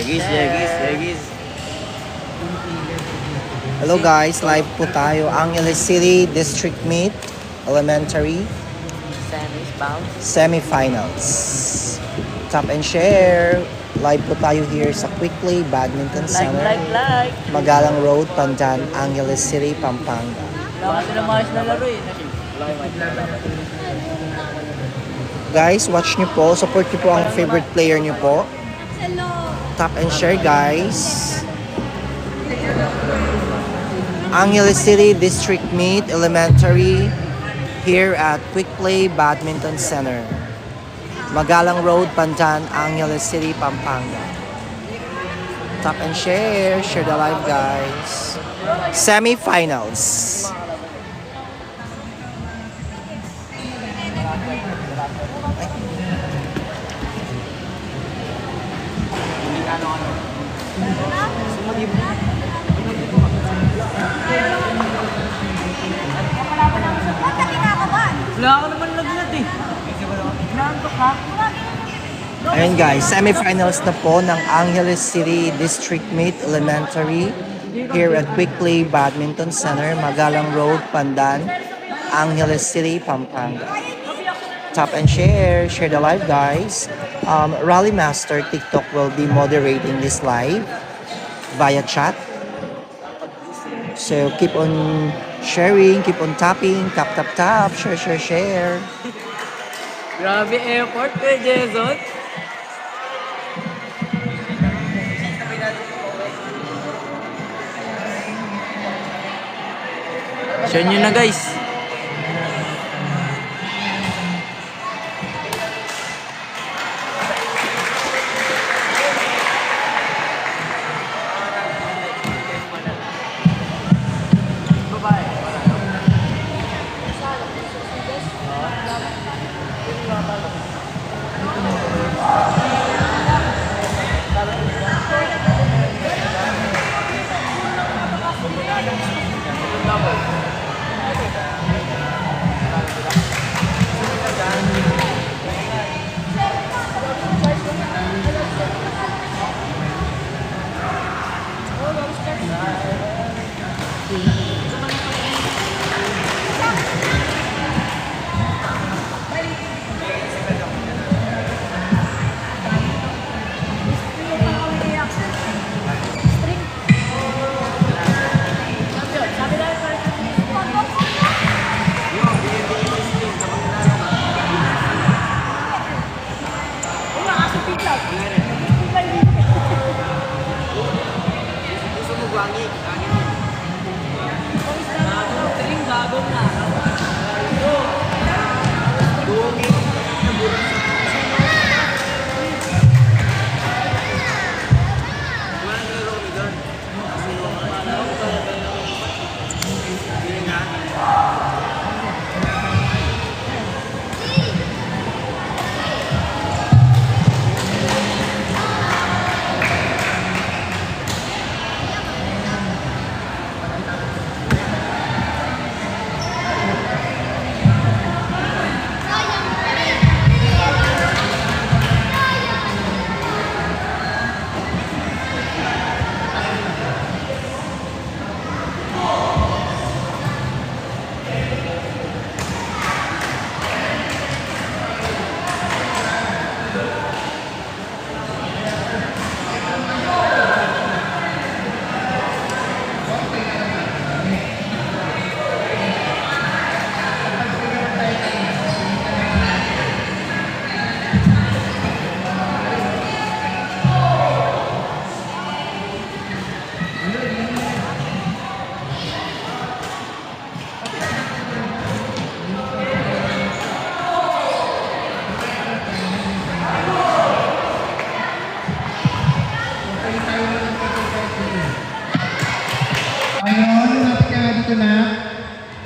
Yegis. Hello guys, live po tayo. Angeles City District Meet Elementary Semifinals. Tap and share. Live po tayo here sa Quickly Badminton Center. Like. Magalang Road, Pandan, Angeles City, Pampanga. Wala kasi na maayos na laro eh. Guys, watch nyo po. Support nyo po ang favorite player nyo po. Tap and share guys. Angeles City District Meet Elementary here at Quick Play Badminton Center. Magalang Road, Pandan, Angeles City, Pampanga. Tap and share. Share the live guys. Semifinals. Wala ako naman lagnat eh. Naantok ha? Ayun guys, semifinals na po ng Angeles City District Meet Elementary here at Quick Play Badminton Center, Magalang Road, Pandan, Angeles City, Pampanga. Tap and share the live guys. Rally Master TikTok will be moderating this live via chat. So keep on sharing, keep on tapping, tap, share. Grabe effort eh, Jason. Share nyo na guys.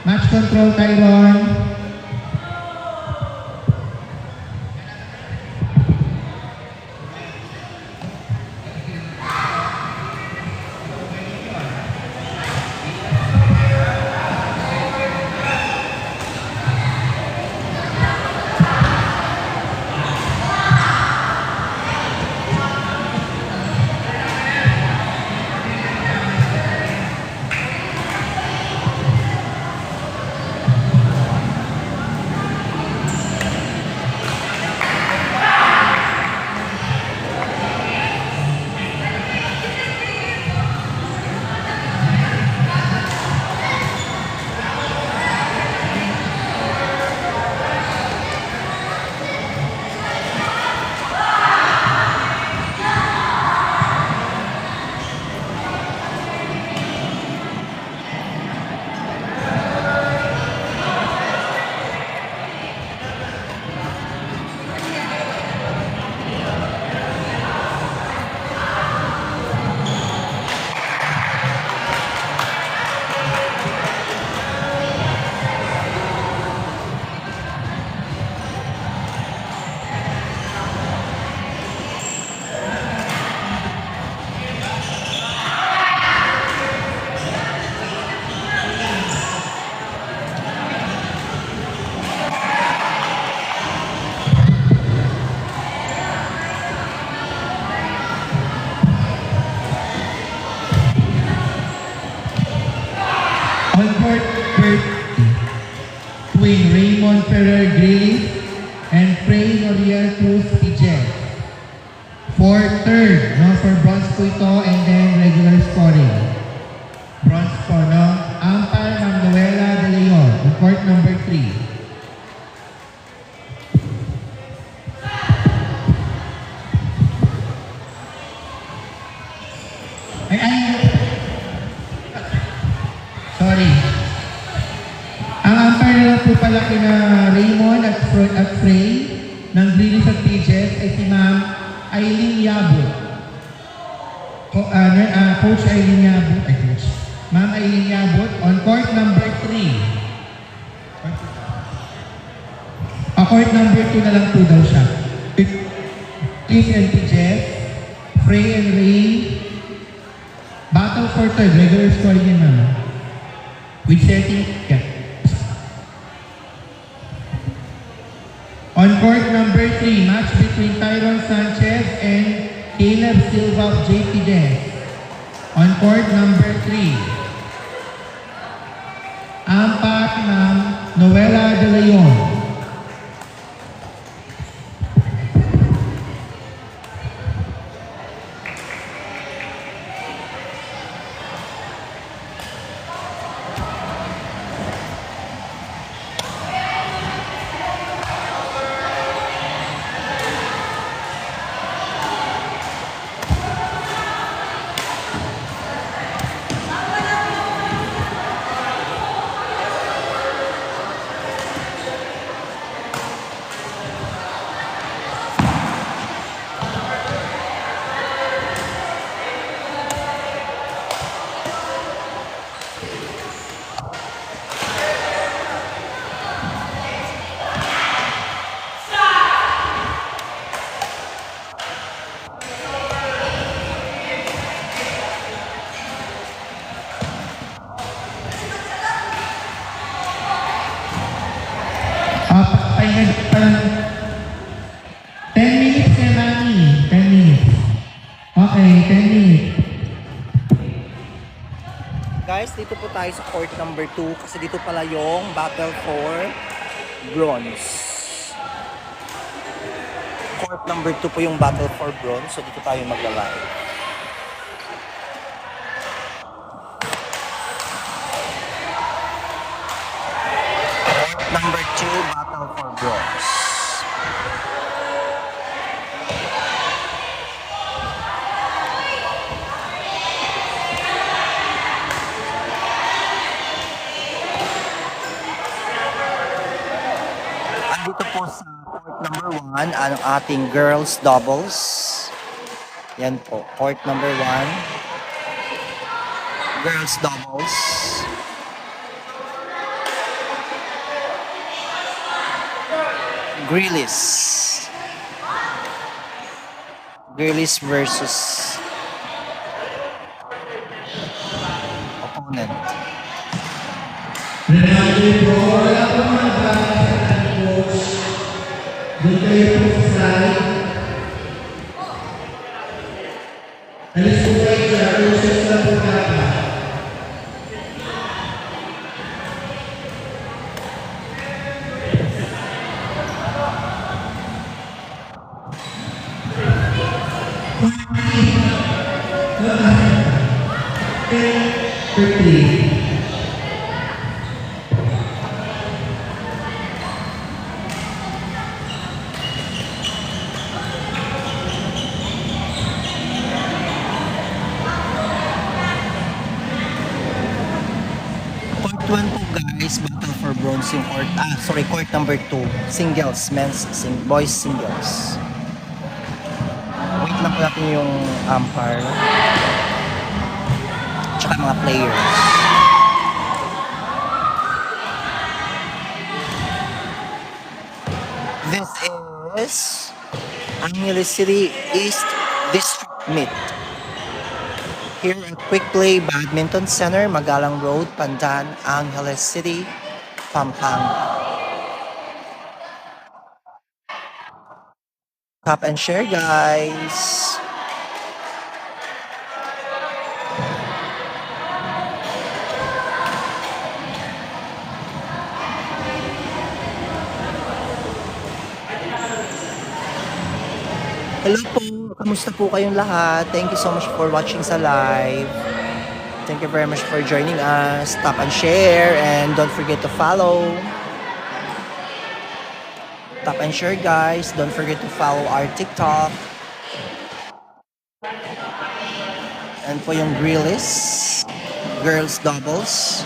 Match control, Tyron. Ferrer Grilly, and Frey Noriel Cruz Pijet. For third, no, for bronze po ito, and then regular scoring. Bronze po, no? Umpire Ma'am Noela De Leon, on court number 3. Sorry. Ang umpire na lang po pala kina Raymond at Frey ng Grillis at Pijet ay si Ma'am Aileen Yabut. Coach Aileen Yabut. Ma'am Aileen Yabut on court number 3. Court number 2 na lang po daw siya. Grillis and Pijet, Frey and Ray. Battle for third. Regular scoring yun, ma'am. With setting, yeah. On court number 3, match between Tyron Sanchez and Caleb Silva of JP Des. On court number 3, Ampat Ma'am Noela De Leon. Parang 10 minutes na, Mami. 10 minutes. Okay, 10 minutes. Guys, dito po tayo sa court number 2 kasi dito pala yung battle for bronze. Court number 2 po yung battle for bronze, so dito tayo maglalaro. Number 2, battle for bronze. Andito po sa court number 1 ang ating girls doubles. Yan po, court number 1. Girls doubles. Grillis versus opponent. Reminder po, wala po mga bata sa ating coach. Doon kayo po sa side. Alis po kayo sa coaches na po kata. Court 1 po guys, battle for bronze yung court number 2, singles, boys singles. Wait lang po natin yung umpire tsaka mga players. This is Angeles City East District Meet. Here at Quick Play Badminton Center, Magalang Road, Pandan, Angeles City, Pampanga. Tap and share, guys. Hello po, kamusta po kayong lahat? Thank you so much for watching sa live. Thank you very much for joining us. Tap and share and don't forget to follow. Tap and share guys. Don't forget to follow our TikTok. And po yung Grillis, Girls Doubles.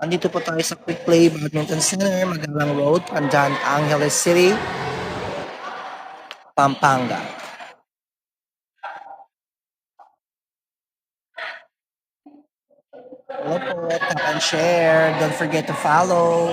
Andito po tayo sa Quick Play Badminton Center, Magalang Road, Pandan, Angeles City, Pampanga. Hello po, tap and share. Don't forget to follow.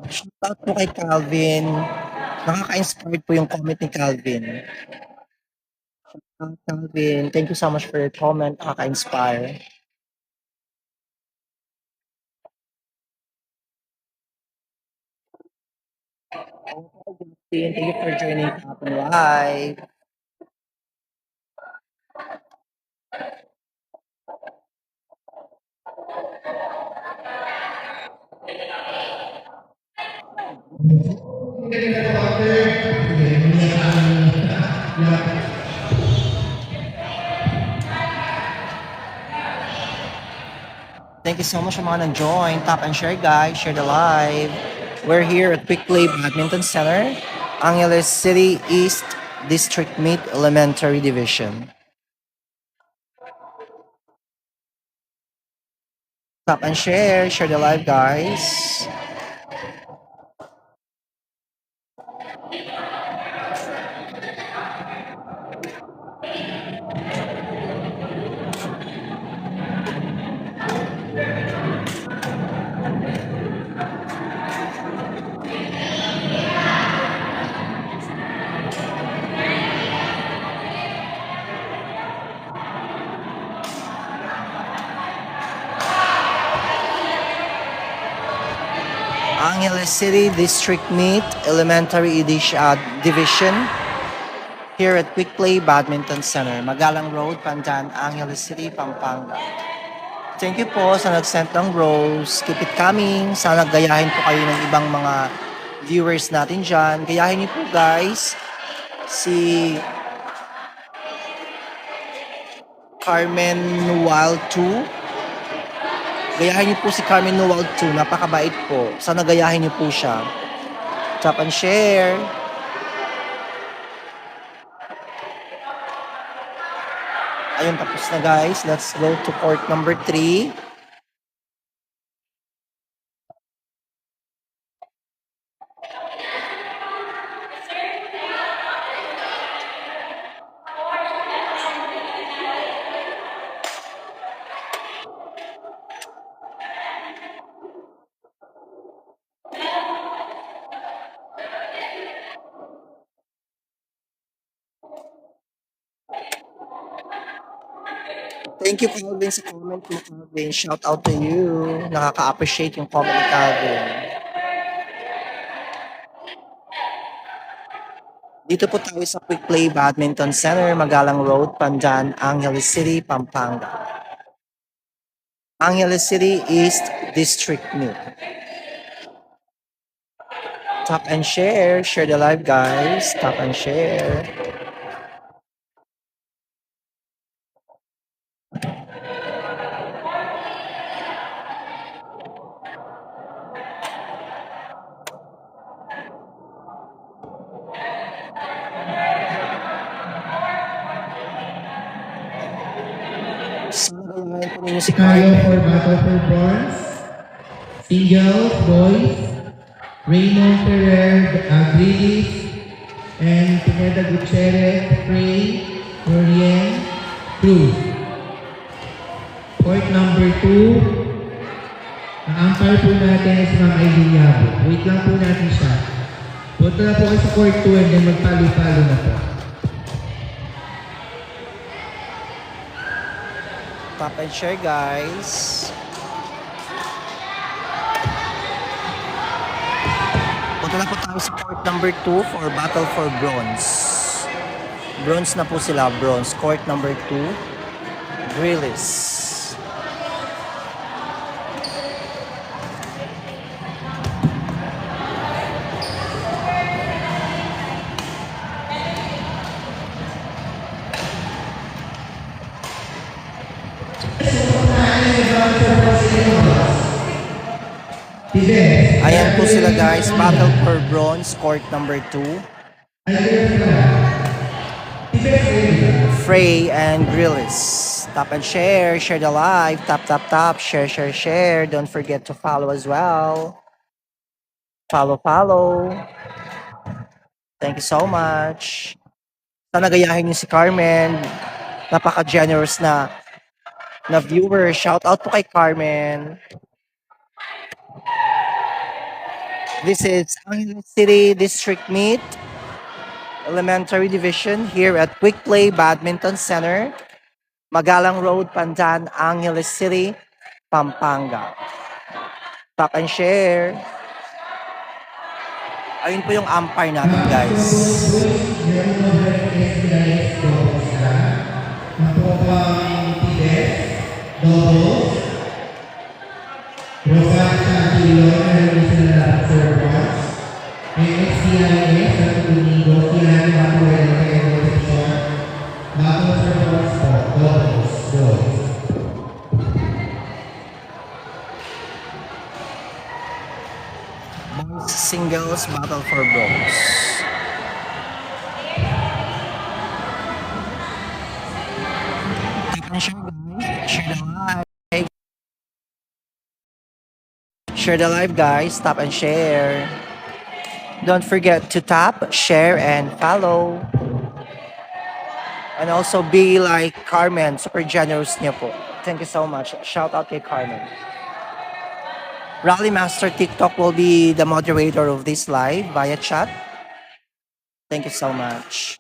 Shoutout po kay Calvin. Nakaka-inspired po yung comment ni Calvin. Calvin, thank you so much for your comment. Nakaka-inspire. Thank you for joining Kapon Live. Thank you so much sa mga nag-join. Tap and share guys. Share the live. We're here at Quick Play Badminton Center, Angeles City East District Meet Elementary Division. Tap and share. Share the live guys. Angeles City District Meet Elementary Division here at Quick Play Badminton Center, Magalang Road, Pandan, Angeles City, Pampanga. Thank you po sa nag-send ng rose. Keep it coming. Sana gayahin po kayo ng ibang mga viewers natin dyan. Gayahin niyo po guys si Carmen Wild 2. Gayahin niyo po si Carmen Noel 2. Napakabait po. Sana gayahin niyo po siya. Tap and share. Ayun, tapos na guys. Let's go to court number 3. Thank you, Calvin, sa comment mo, Calvin. Shout out to you. Nakaka-appreciate yung comment ni Calvin. Dito po tayo sa Quick Play Badminton Center, Magalang Road, Pandan, Angeles City, Pampanga. Angeles City East District Meet. Tap and share. Share the live, guys. Tap and share. Saan po ninyo si Carlo Carmen? for battle for bronze. Singles, boys. Raymond Ferrer, Grillis, and Pineda Gutierrez, Frey, Lorien, Cruz. Court number 2. Ang umpire po natin is Ma'am Aileen Yabo. Wait lang po natin siya. Punta na po kayo sa court 2 and then magpalo-palo na po. Tap and share, guys. Punta na po tayo sa court number 2 for Battle for Bronze. Bronze na po sila, bronze. Court number 2, Grillis. Ayan po sila, guys. Battle for Bronze, court number 2. Frey and Grillis. Tap and share. Share the live. Tap, tap, tap. Share, share, share. Don't forget to follow as well. Follow, follow. Thank you so much. Sana gayahin niyo si Carmen. Napaka-generous na viewer. Shout out po kay Carmen. This is Angeles City District Meet Elementary Division here at Quick Play Badminton Center, Magalang Road, Pandan, Angeles City, Pampanga. Tap and share. Ayun po yung umpire natin, guys. Boys singles battle for bronze. Tap and share, guys. Share the live. Share the live, guys. Tap and share. Don't forget to tap, share, and follow. And also be like Carmen. Super generous niyo po. Thank you so much. Shout out kay Carmen. Rally Master TikTok will be the moderator of this live via chat. Thank you so much.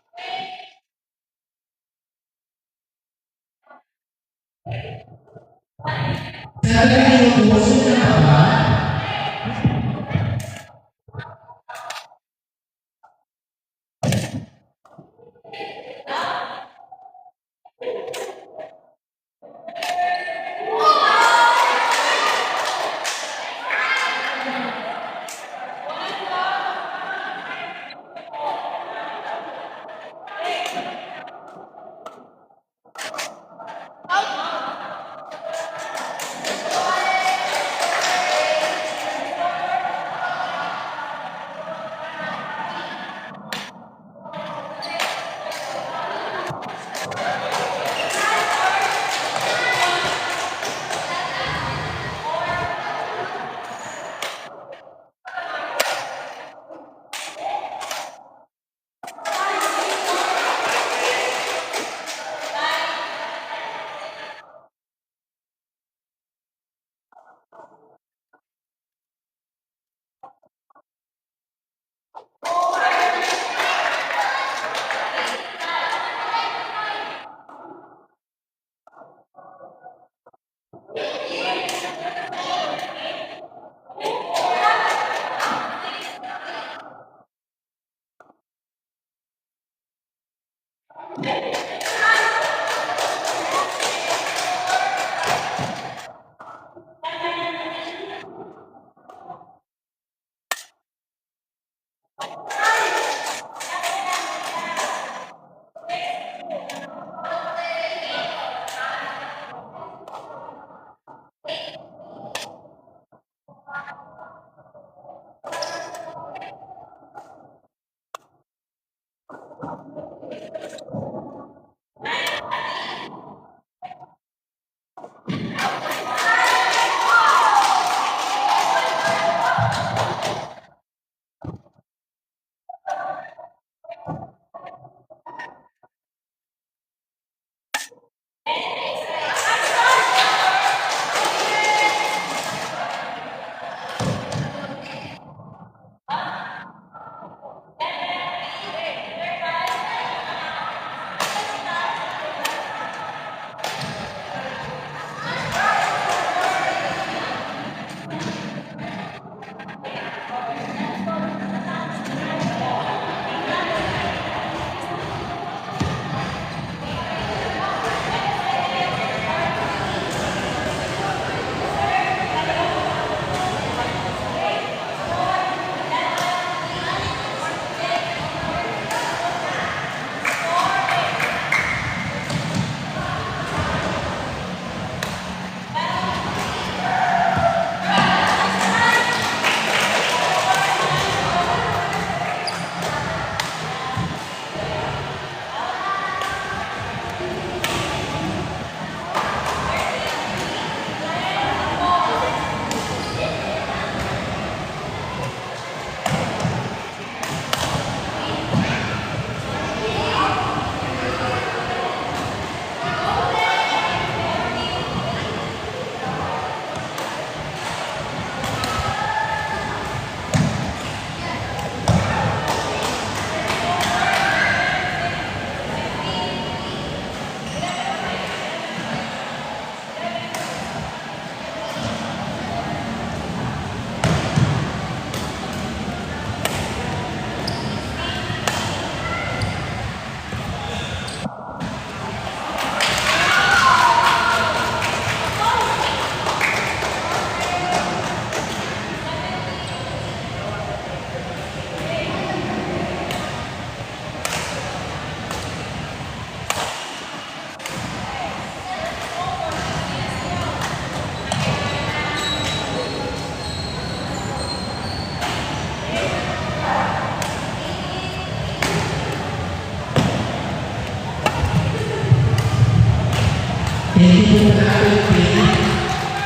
Thank you po na ating team,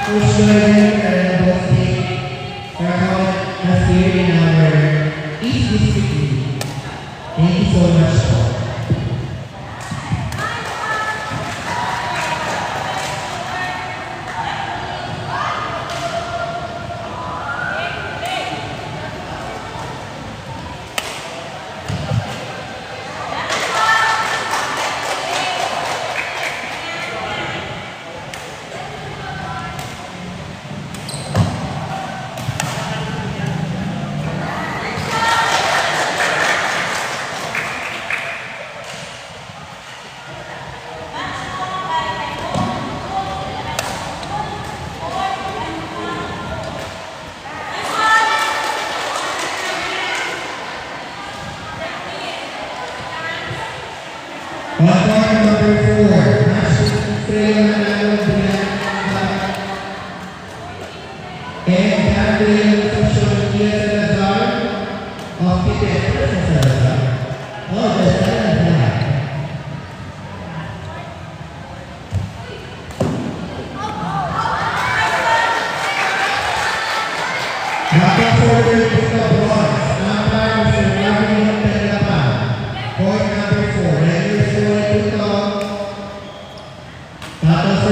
Coach Jordan Carabostic, for helping us here in our East District League. Thank you so much po. On card number 4, National Trail and handling Concepcion Kia Salazar of Tite Salazar. Oh, that's that. Number 4 is the bronze. Number is the Ravi Pelapan. Point number 4. Regular score ito. Tapos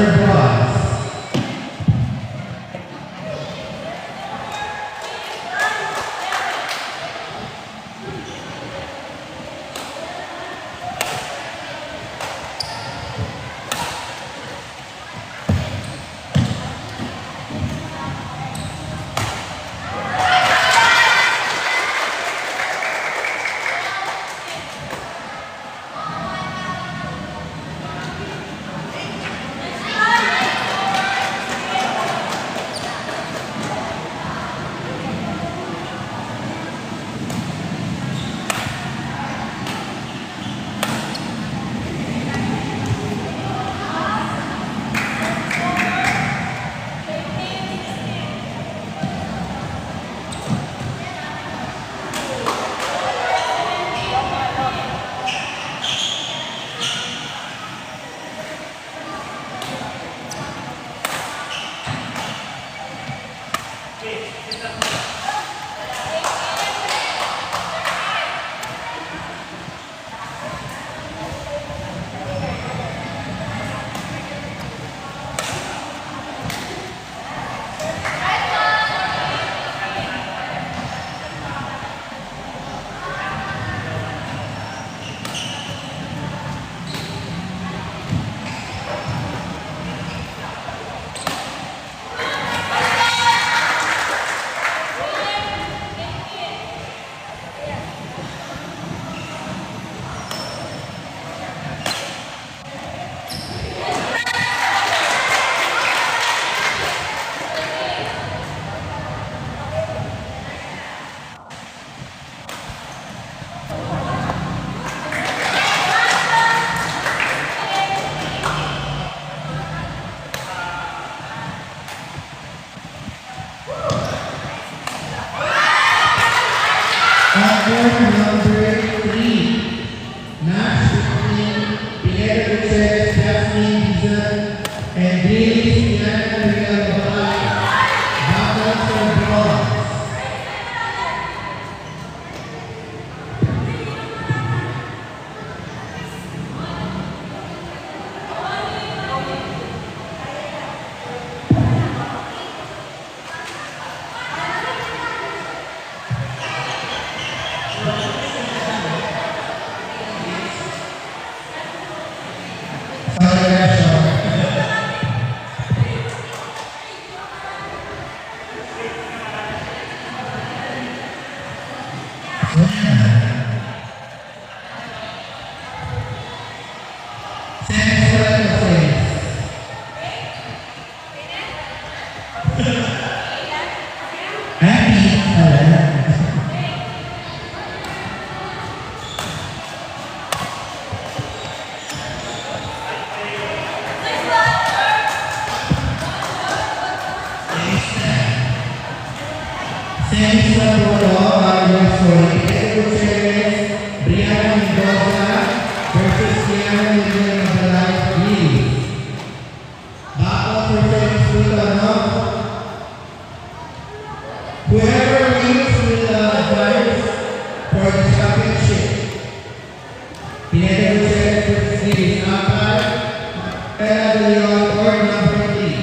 Anchor number 3. Match between Pineda Gutierrez, Jasmine Dizon, and Dreams Diana Real Bahay. Battle for bronze. Thanks to all our story. Pineda Gutierrez, Brianna Mendoza versus Kiana Lilian Magalay, Greece. Battle for tennis with whoever wins will advance for the championship. Pineda Gutierrez versus Greece. Umpire, Ella De Leon or number 3.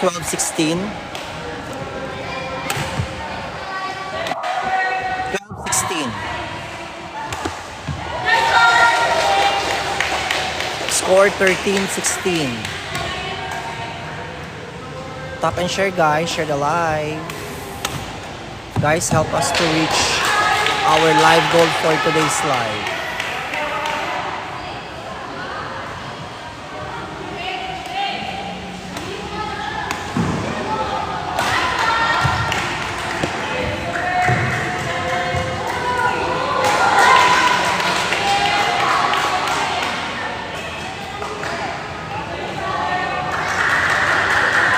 12-16. 12-16. Score 13-16. Tap and share, guys. Share the live. Guys, help us to reach our live goal for today's live.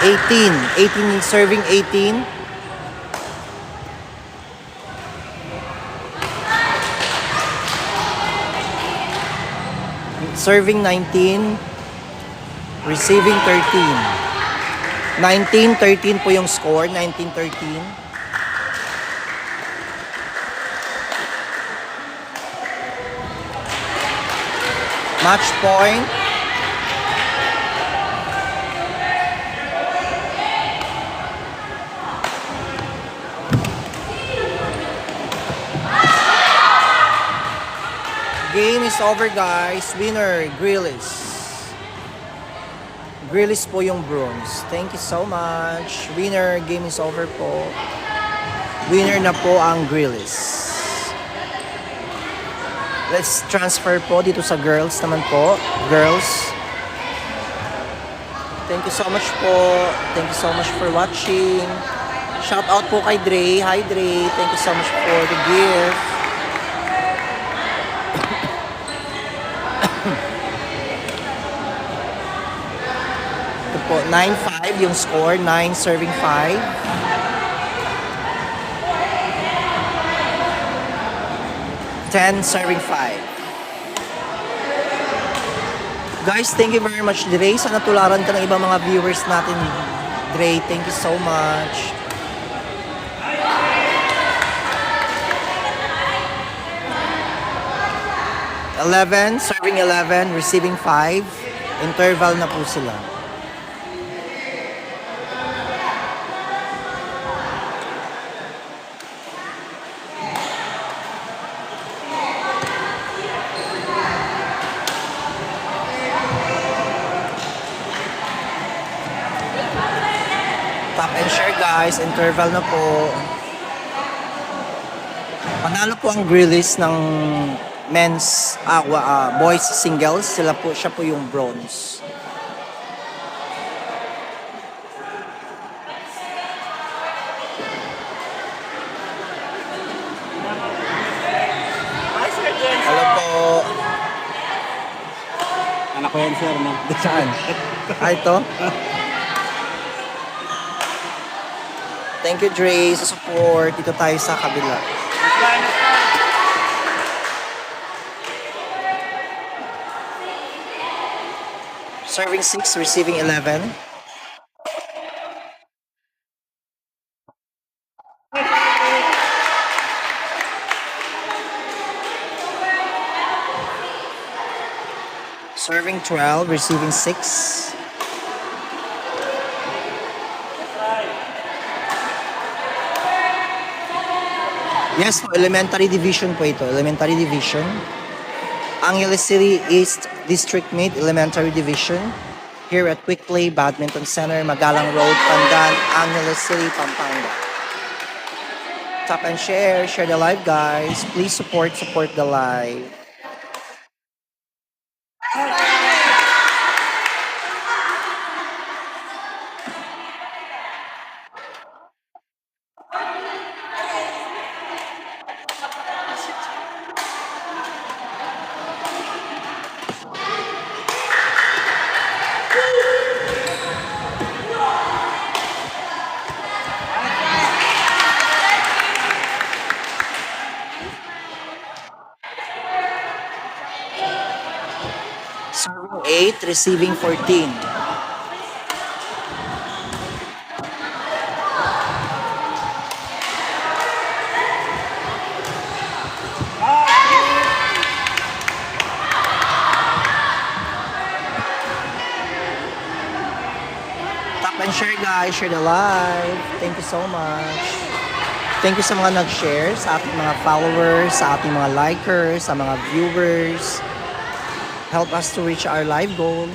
Eighteen serving 18. Serving 19. Receiving 13. 19-13 po yung score. 19-13. Match point. Game is over, guys. Winner, Grillis. Grillis po yung bronze. Thank you so much. Winner, game is over po. Winner na po ang Grillis. Let's transfer po dito sa girls naman po. Girls. Thank you so much po. Thank you so much for watching. Shout out po kay Dre. Hi Dre. Thank you so much for the gift. Ito po, 9-5 yung score. 9 serving 5. Serving 5. Guys, thank you very much, Dre. Sana tularan ka ng ibang mga viewers natin, Dre. Thank you so much. Serving 11, receiving 5. Interval na po sila. Tap and share, guys. Interval na po. Panalo po ang Grillis ng men's boys singles. Siya po yung bronze. Hello po. Anak ko yan, sir, no? Saan? Ito? Thank you, Dre, sa support. Dito tayo sa kabila. Serving 6, receiving 11. Serving 12, receiving 6. Yes po, elementary division po ito. Elementary division. Angeles City East District Meet Elementary Division. Here at Quick Play Badminton Center, Magalang Road, Pandan, Angeles City, Pampanga. Tap and share. Share the live, guys. Please support the live. Serving 8, receiving 14. Tap and share guys, share the live. Thank you so much. Thank you sa mga nag-share, sa ating mga followers, sa ating mga likers, sa mga viewers. Help us to reach our live goal.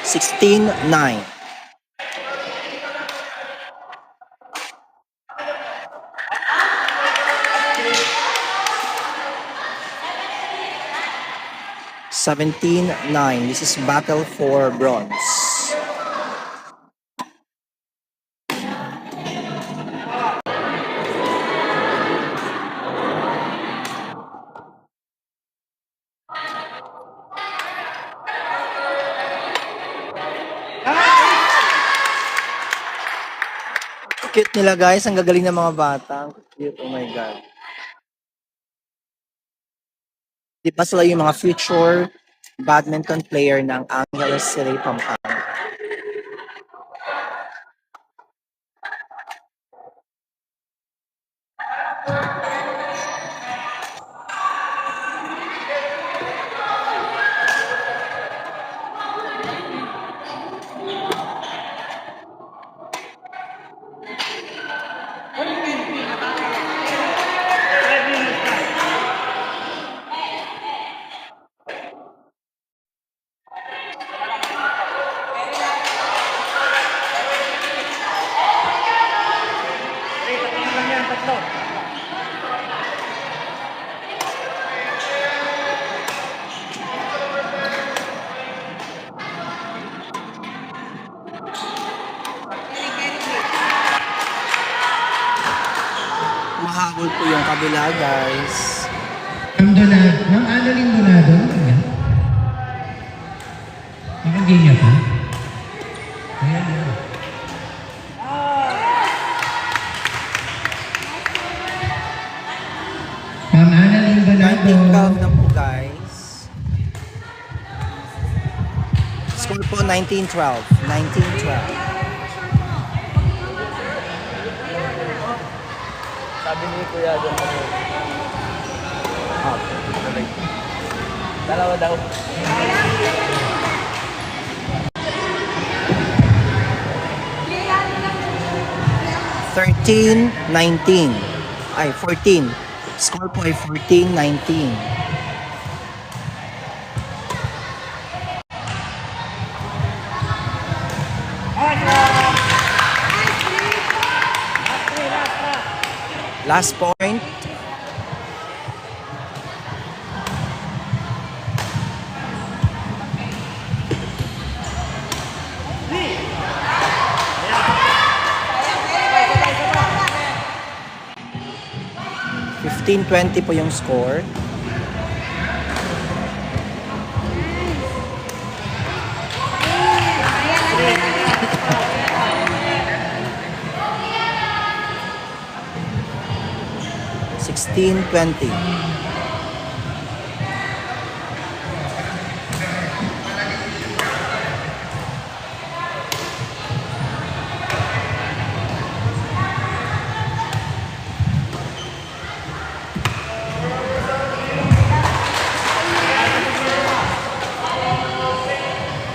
$16.9. $17.9. This is battle for bronze. Cute nila guys, ang gagaling ng mga bata. Ang cute, oh my God. Di pa sila yung mga future badminton player ng Angeles City, Pampanga. Mahabol po yung kabila guys. Ma'am Annalyn Donado. Nakaganyan pa? Ayan yan. Ma'am Annalyn Donado. 19-12 na po guys. Score po 19-12. 19-12. Sabi ni Kuya doon ako. Dalawa daw. 13-19. Ay, 14. Score po ay 14-19. Last point. $15-20 po yung score. $16-20.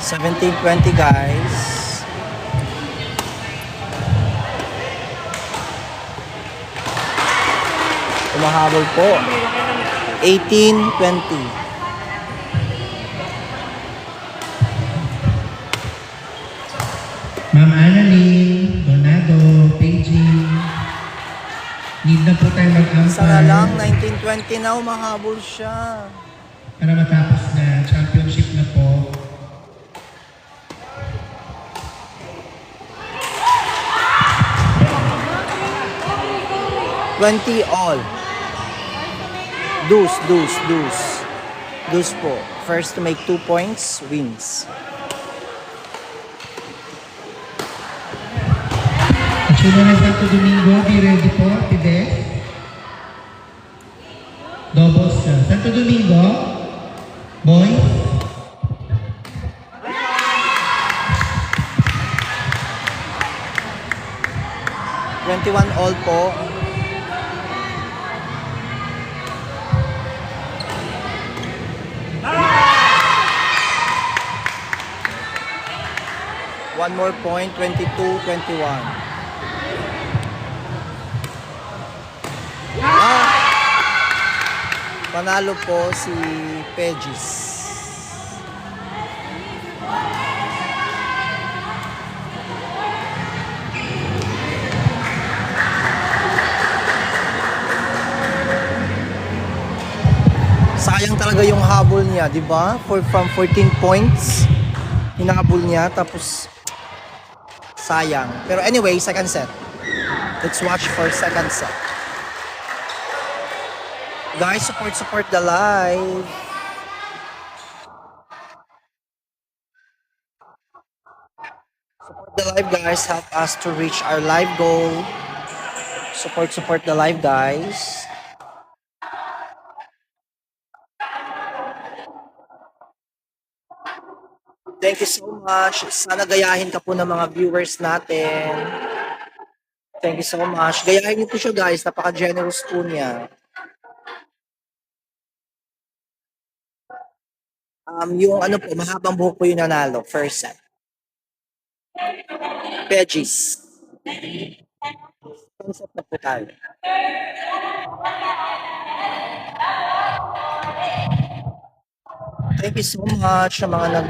$17-20 guys. Tumahabol po. 18-20. Ma'am Annalyn Donado, paging. Need na po tayo mag-umpire. Isa na lang, 19-20 na, umahabol siya. Para matapos na championship na po. $20 all. Deuce. Deuce po. First to make 2 points wins. Sino na Santo Domingo, be ready po, Tide. Doubles siya. Santo Domingo, boy. $21 all po. One more point, 22-21. Panalo po si Pegis. Sayang talaga yung habol niya, di ba? From 14 points, hinabol niya, tapos sayang. Pero anyway, second set. Let's watch for second set. Guys, support the live. Support the live, guys. Help us to reach our live goal. Support the live, guys. Thank you so much. Sana gayahin ka po ng mga viewers natin. Thank you so much. Gayahin niyo po siya, guys. Napaka-generous po niya. Yung ano po, mahabang buhok po yung nanalo. First set. Veggies. Second set na po tayo. Thank you so much sa mga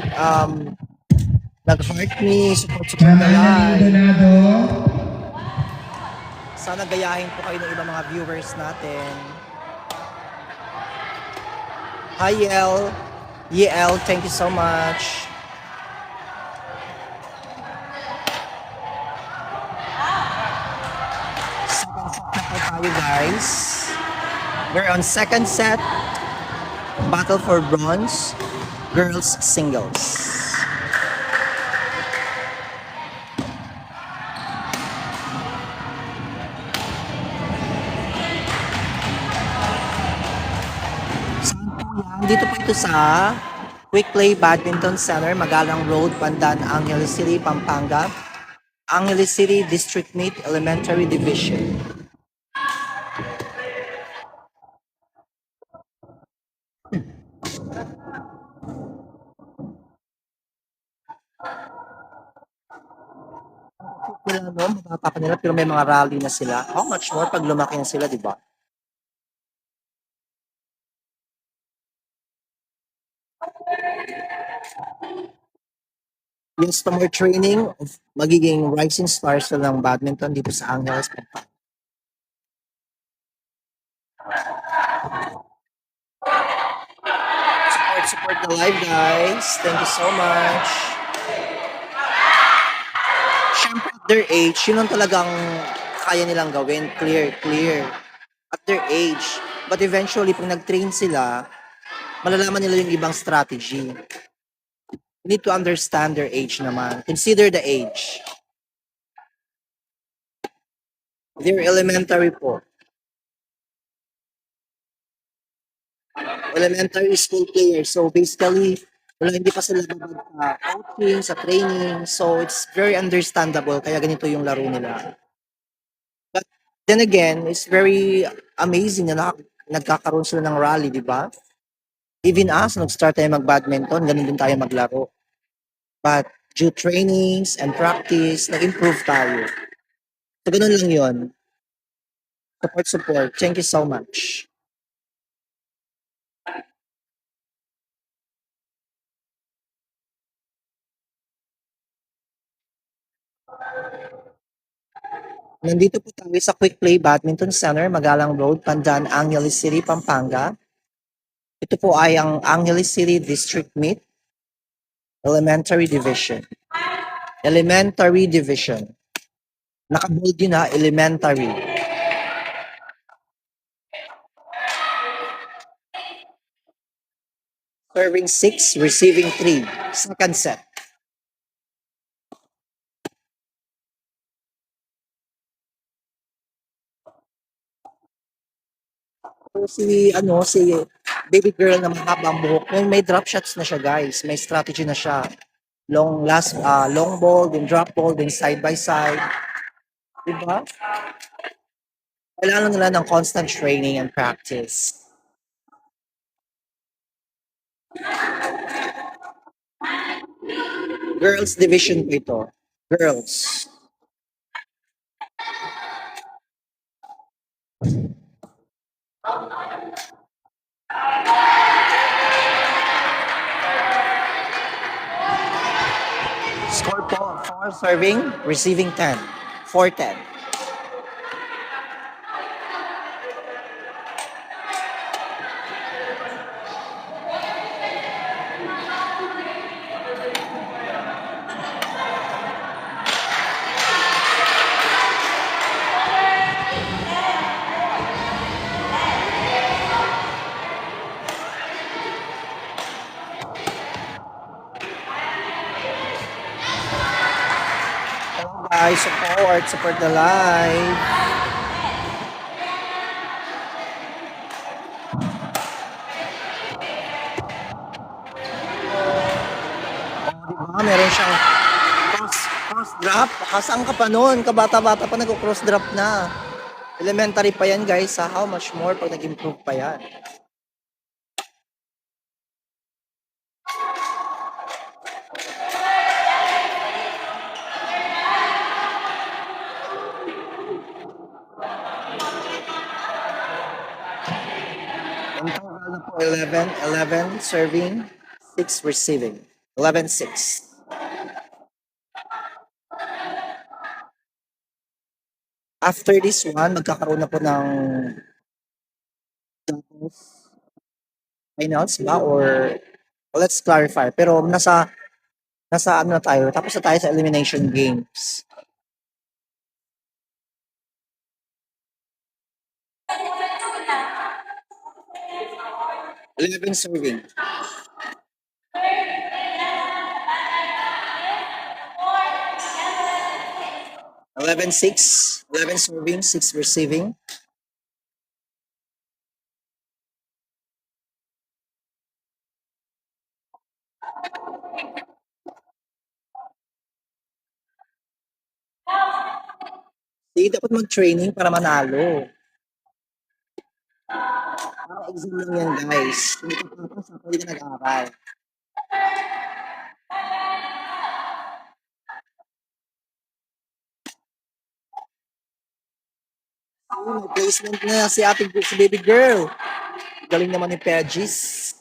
nag-heart me, support the live. Donado. Sana gayahin po kayo ng ibang mga viewers natin. Hi, Yel, thank you so much. Second set na po tayo, guys. We're on second set. Battle for bronze, girls singles. Saan po yan? Dito po ito sa Quick Play Badminton Center, Magalang Road, Pandan, Angeles City, Pampanga. Angeles City District Meet Elementary Division. Nila, no? Mababa pa nila pero may mga rally na sila. How much more pag lumaki na sila, di ba? Yes, to more training of magiging rising stars na ng badminton dito sa Angeles. Support the live, guys. Thank you so much. Siyempre, at their age, yun ang talagang kaya nilang gawin. Clear. At their age. But eventually, pag nag-train sila, malalaman nila yung ibang strategy. You need to understand their age naman. Consider the age. They're elementary po. Elementary school players. So basically, hindi pa sila babad sa coaching, sa training. So it's very understandable. Kaya ganito yung laro nila. But then again, it's very amazing na nagkakaroon sila ng rally, di ba? Even us, nag-start tayo mag-badminton, ganun din tayo maglaro. But due trainings and practice, nag-improve tayo. So ganun lang yun. Support. Thank you so much. Nandito po tayo sa Quick Play Badminton Center, Magalang Road, Pandan, Angeles City, Pampanga. Ito po ay ang Angeles City District Meet Elementary Division. Naka-bold yun ha, elementary. Serving 6, receiving 3. Second set. Si baby girl na mahabang buhok, may drop shots na siya, guys. May strategy na siya. Long ball, then drop ball, then side by side. Diba? Kailangan nila ng constant training and practice. Girls division po ito. Girls. Score po, 4 serving, receiving 10. 4-10. Hello guys, support the live. Oh, diba? Meron siyang cross drop. Hasang ka pa noon, kabata-bata pa nag-cross drop na. Elementary pa yan guys, sa how much more pag nag-improve pa yan. In total na po 11 serving, 6 receiving. 11-6. After this one, magkakaroon na po ng finals ba or let's clarify. Pero nasa ano na tayo, tapos na tayo sa elimination games. Eleven serving. Eleven serving, 6 receiving. Hindi dapat mag-training para manalo. Parang exam lang yan guys. Hindi ka tapos, hindi ka nag-aaral. May placement na si baby girl. Galing naman ni Pegis.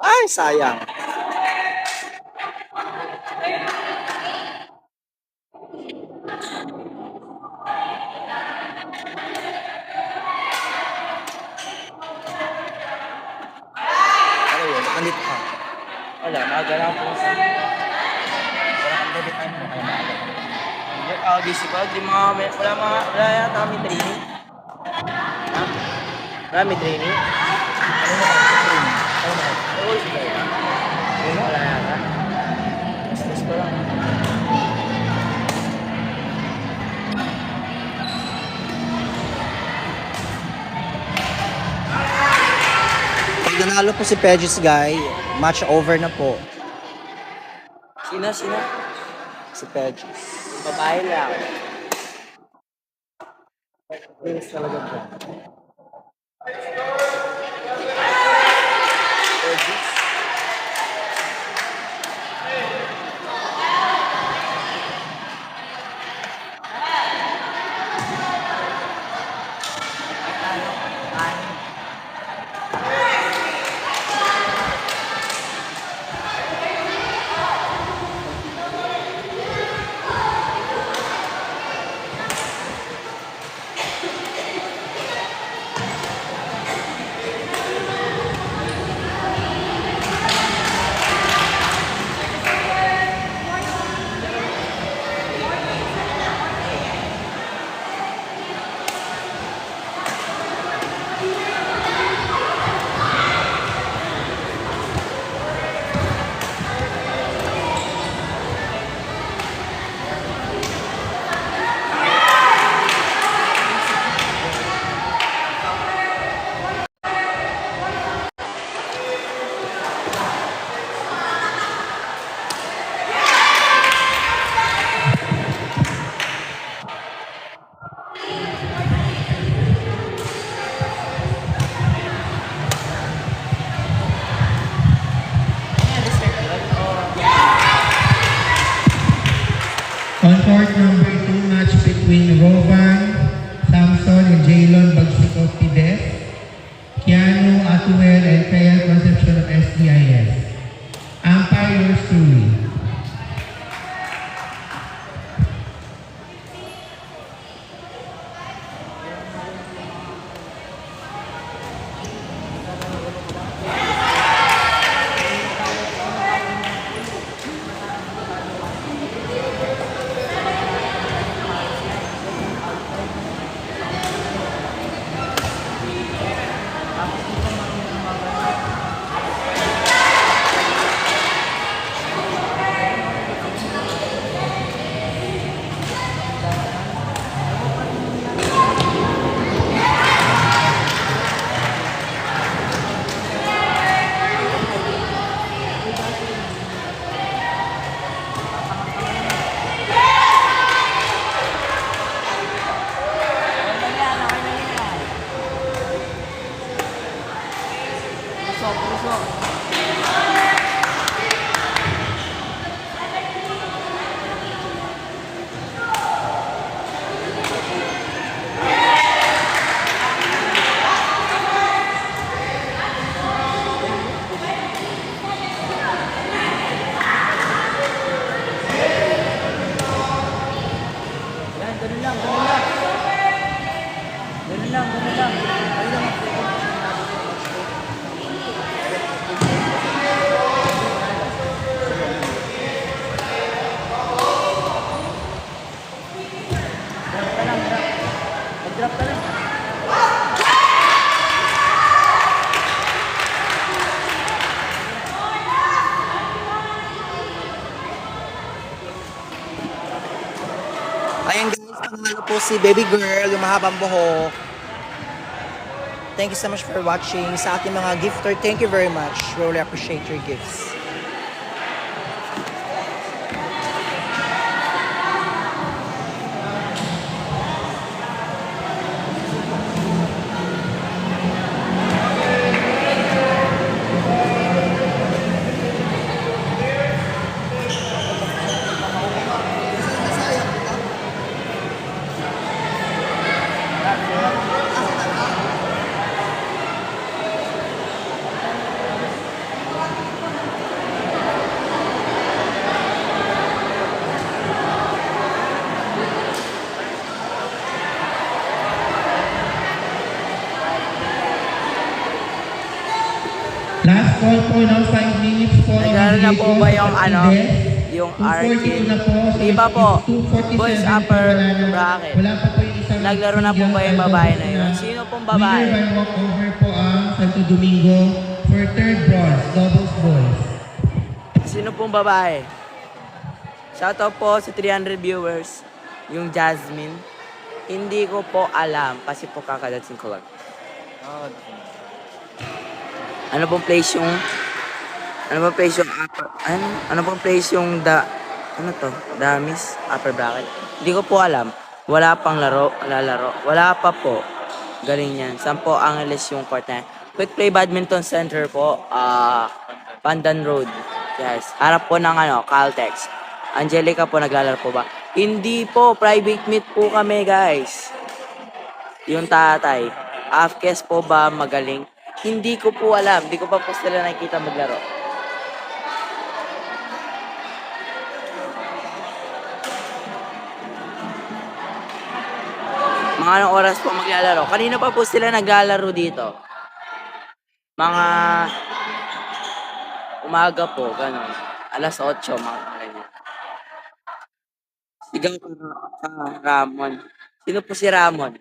Ay, sayang. Ano yun? Nandito ka. Wala, maaga lang po. Wala kang debit time mo, kaya maaga. Busy pa, wala yata kami training. Ha? Wala may training? Ano na kami training? Ano na kami? Oo, sige. Wala yata. Stress ko lang. Pag nanalo po si Pegis guy, match over na po. Sino? Si Pegis. Babae lang. Pegis talaga po. Tuel, and Kaya Concepcion of SDIS. Umpire, yours truly. Yan, ganun lang, ganun lang. Ganun lang, ganun lang. Ayun lang. Drop ka lang, drop. Mag-drop ka lang. Ayan guys, panalo po si baby girl, yung mahabang buhok. Thank you so much for watching. Sa ating mga gifter, thank you very much. We really appreciate your gifts. Last call po now, 5 minutes po. Nagkaroon na po ba yung yung arcade? Di ba po? Boys upper bracket. Wala pa po yung isang... Naglaro na po ba yung babae na yun? Sino pong babae? Winner by walkover po ang Santo Domingo for third bronze, doubles boys. Sino pong babae? Shoutout po sa 300 viewers. Yung Jasmine. Hindi ko po alam kasi po kakadating ko lang. Ano pong place yung upper, ano pong place yung Damis upper bracket? Hindi ko po alam. Wala pang lalaro. Wala pa po. Galing yan. Saan po Angeles yung court na yan? Quick Play Badminton Center po. Pandan Road. Yes. Harap po ng Caltex. Angelica po, naglalaro po ba? Hindi po. Private meet po kami, guys. Yung tatay. Afkes po ba magaling? Hindi ko po alam. Hindi ko pa po sila nakikita maglaro. Mga anong oras po maglalaro? Kanina pa po sila naglalaro dito. Mga umaga po, ganun. Alas 8, mga ganyan. Sigaw ka Ramon. Sino po si Ramon?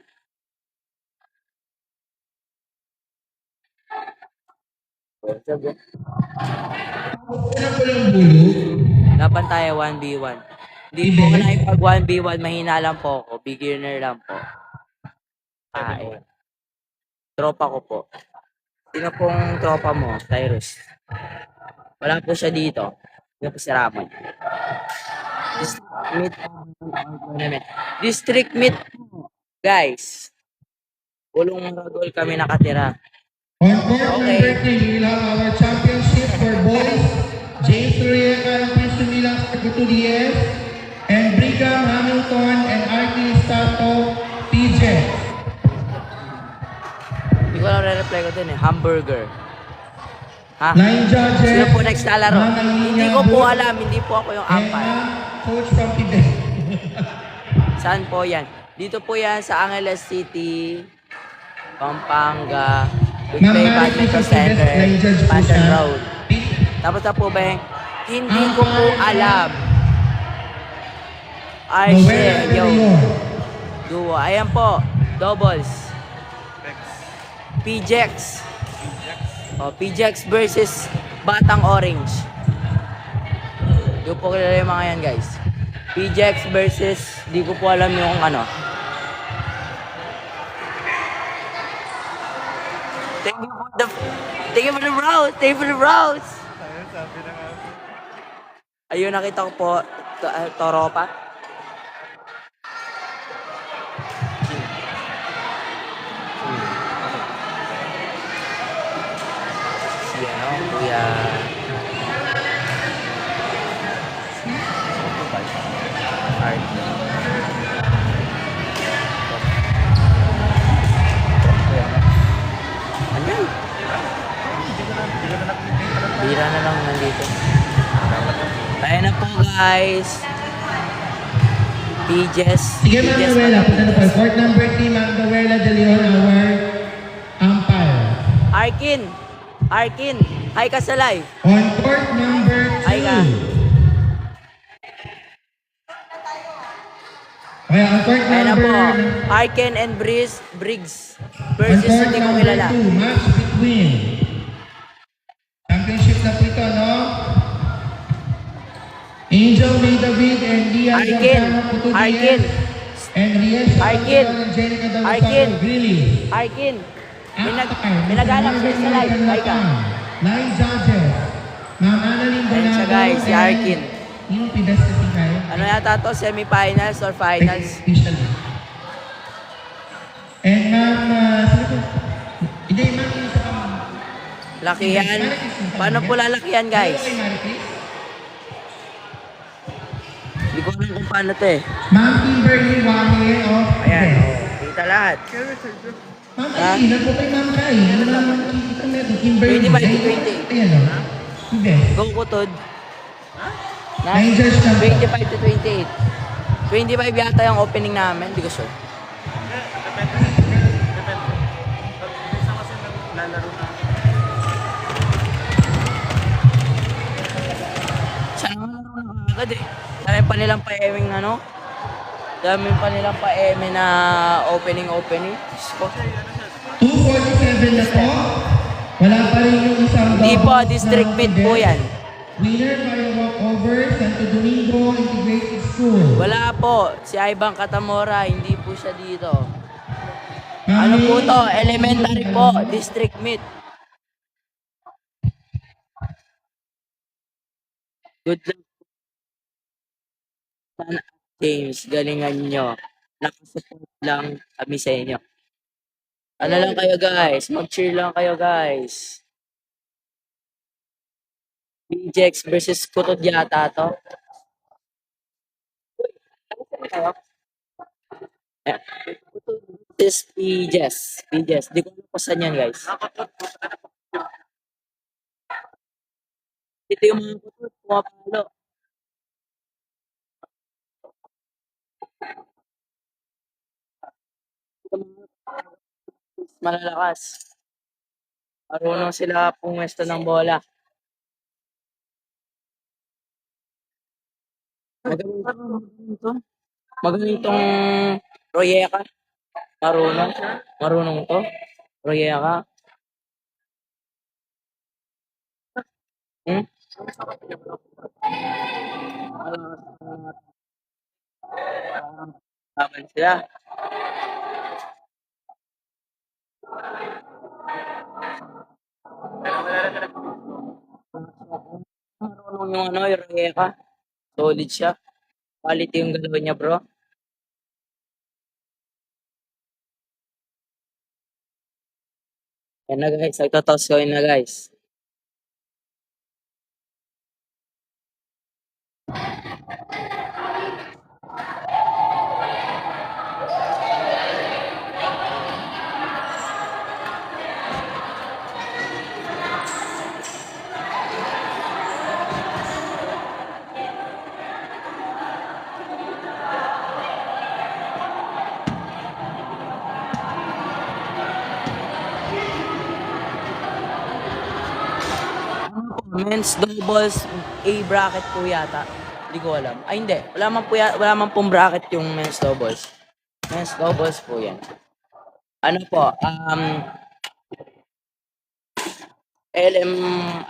Ano po yung bulog? Laban tayo 1v1. Hindi po ko na ipag 1v1. Mahina lang po ako. Beginner lang po. Tropa ko po. Sino pong tropa mo? Cyrus. Wala po siya dito. Sino po si Ramon? District meet po. Guys. Pulong ragol kami nakatira. On court number 3, we will have our championship for boys. James Ruriaga and Prince Milang Gutierrez, and Brigham Hamilton and Artie Sato PJ. Hindi ko lang re-reply ko din eh. Hamburger. Ha? Line judges. Sino po next lalaro? Ma'am Hindi Alina ko po Booth, alam. Hindi po ako yung and umpire. Ma'am Coach from Tibet. Saan po yan? Dito po yan sa Angeles City, Pampanga, Big Ma'am Bay Mary Badminton Chris of Tibet, Center, line judge po Pantan siya. Road. Tapos na po ba yung hindi ko po alam. Arce, Noel yo. Leon. Duo. Ayan po. Doubles. PJX. PJX versus Batang Orange. Di ko po kilala yung mga yan, guys. PJX versus, di ko po alam yung ano. Thank you for the browse. Thank you for the browse. Ayun, nakita ko po, Toropa. Si ano, Kuya. Art. Ano yun? Bira na lang nandito. Ayan na po, guys. PJs. Sige, Ma'am Noela, punta na po. Court number 3, Ma'am Noela De Leon, our umpire. Arkin. Arkin. Hi ka sa live. On court number 2. Hi ka. Okay, on court Ayan na po. number... Arkin and Briggs. On Versus court hindi ko number kilala. 2, match between. Championship na po ito, no? Angel May David and Lian Arkin. Gonzalo Puto Arkin. Diaz. And Rian Arkin. Sharon and Jenica Arkin. Dalusano Grilly. Arkin. After, Pinaghanap siya sa live. Hi ka. Line judges. Ma'am Annalyn Ayan siya, guys, si Arkin. Yung pedestrian kayo? Ano yata to? Semifinals or finals? Officially. And ma'am, sino po? Hindi, ma'am, yung isa pa, ma'am. Lakihan. Paano po lalakihan, guys? Hello kay Maricris. Hindi ko alam kung paano to eh. Ma'am Kimberly Wahir of Ayan, Yes. kita lahat. Ma'am, Ha? ilan po kay Ma'am Kai? Ano naman nakikita meron? Kimberly. 25 to 28. Ayan o. Yes. Go Kutod. Na? Rangers na po. 25 to 28. 25 yata yung opening namin. Hindi ko sure. Sana nga laro na agad eh. Dami pa nilang pa-eming ano. Dami pa nilang pa-eming na opening. Diyos ko. 2:47 na po. Wala pa rin yung isang Hindi po, doubles district na meet po Yes. yan. Winner by walkover, Santo Domingo Integrated School. Wala po. Si Ivan Catamora, hindi po siya dito. Ano po to? Elementary po. District meet. Good luck. Sana, James, galingan nyo. Nakasupport lang kami sa inyo. Ano lang kayo guys? Mag-cheer lang kayo guys. BJX versus Kutod yata to. Eh, Kutod versus PJS. PJS. Di ko alam kung saan yan guys. Ito yung mga Kutod. Pumapalo. Ito mga malalakas. Marunong sila pumwesto ng bola. Magaling to. Magaling tong Royeka. Marunong. Marunong to. Royeka. Hmm? Laban sila. Marunong yung ano, yung Royeka. Solid siya. Quality yung galaw niya, bro. Yan na guys, nagtotoss ko na guys. Men's doubles, A bracket po yata. Hindi ko alam. Ay, hindi. Wala man pong bracket yung men's doubles. Men's doubles po yan. Ano po, LM,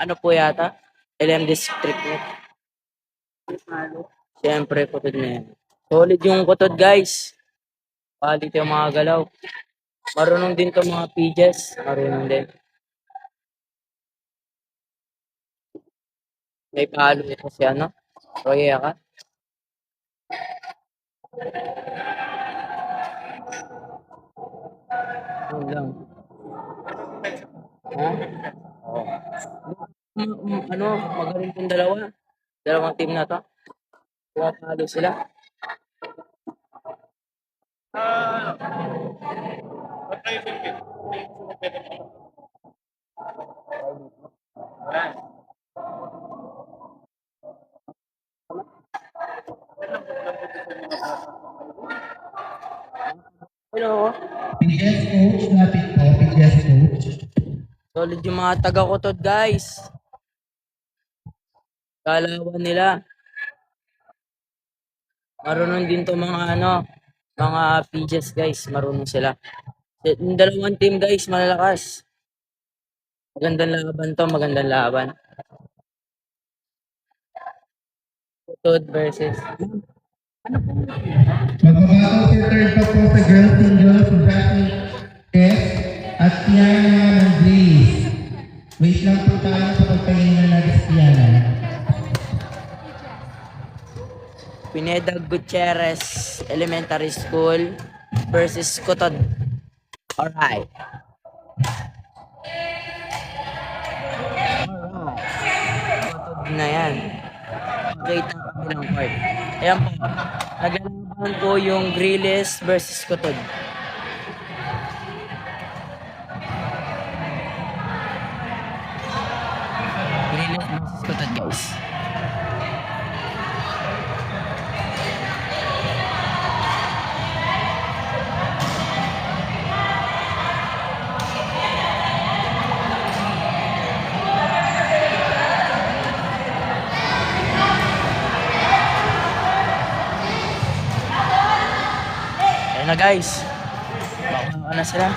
ano po yata? LM District Net. Siyempre, kutod na yan. Solid yung kutod, guys. Palit yung mga galaw. Marunong din to mga PJs. Marunong din. May palo ito si ano? Roy Eka. Yun lang. Ha? Oo. Ano, magaling tong dalawa. Dalawang team na to. Pumapalo sila. Hello. PGS coach, lapit po, PGS coach. Solid yung mga taga ko to, guys. Kalawan nila. Marunong din to mga ano, mga PJs, guys. Marunong sila. Yung dalawang team, guys, malalakas. Magandang laban to, magandang laban. Kutod versus Magbabattle for third pa po sa girls singles, si Jasmine Tess at Tiana Mandris. Wait lang po tayo sa pagpahinga na si Tiana. Pineda Gutierrez Elementary School versus Kutod. Alright. Kutod na yan. Makita ang kabilang part. Ayan po. Naglalaban po yung Grilles versus Kutod. Grilles versus Kutod, guys. Ayan na, guys. Baka na sila.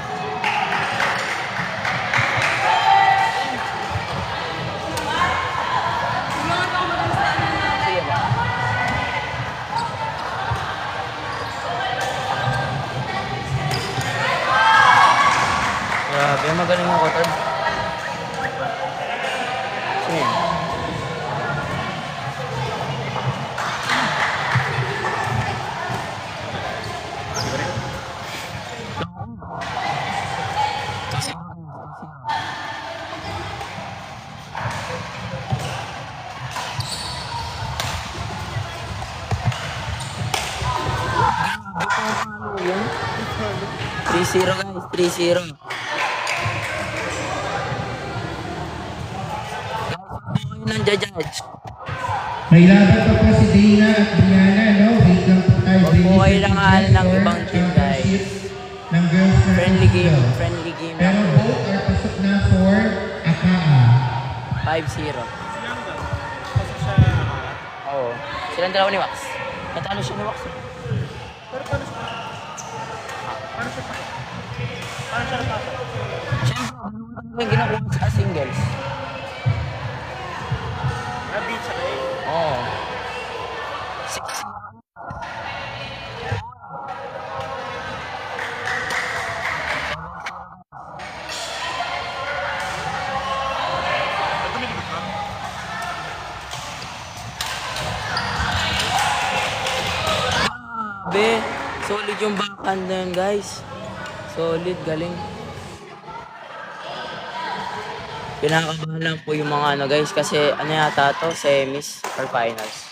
Grabe, magaling yung Kutod. Sino yan? Yun. 3-0, guys, 3-0. Guys, kayo nang judge. May laban pa po si Dana at Brianna, no? Wait lang po tayo. Huwag po kayo langal ng ibang team, guys. Ng girls na Friendly game lang. Pero both are pasok na for Akaa. 5-0. Oo. Silang dalawa ni Wax. Natalo siya ni Wax. Siyempre, ano yung ginakuha sa singles? Oo. 6-0. Grabe. Solid yung backhand na yun, guys. Solid, galing. Pinakabahan lang po yung mga ano, guys, kasi ano yata to, semis or finals.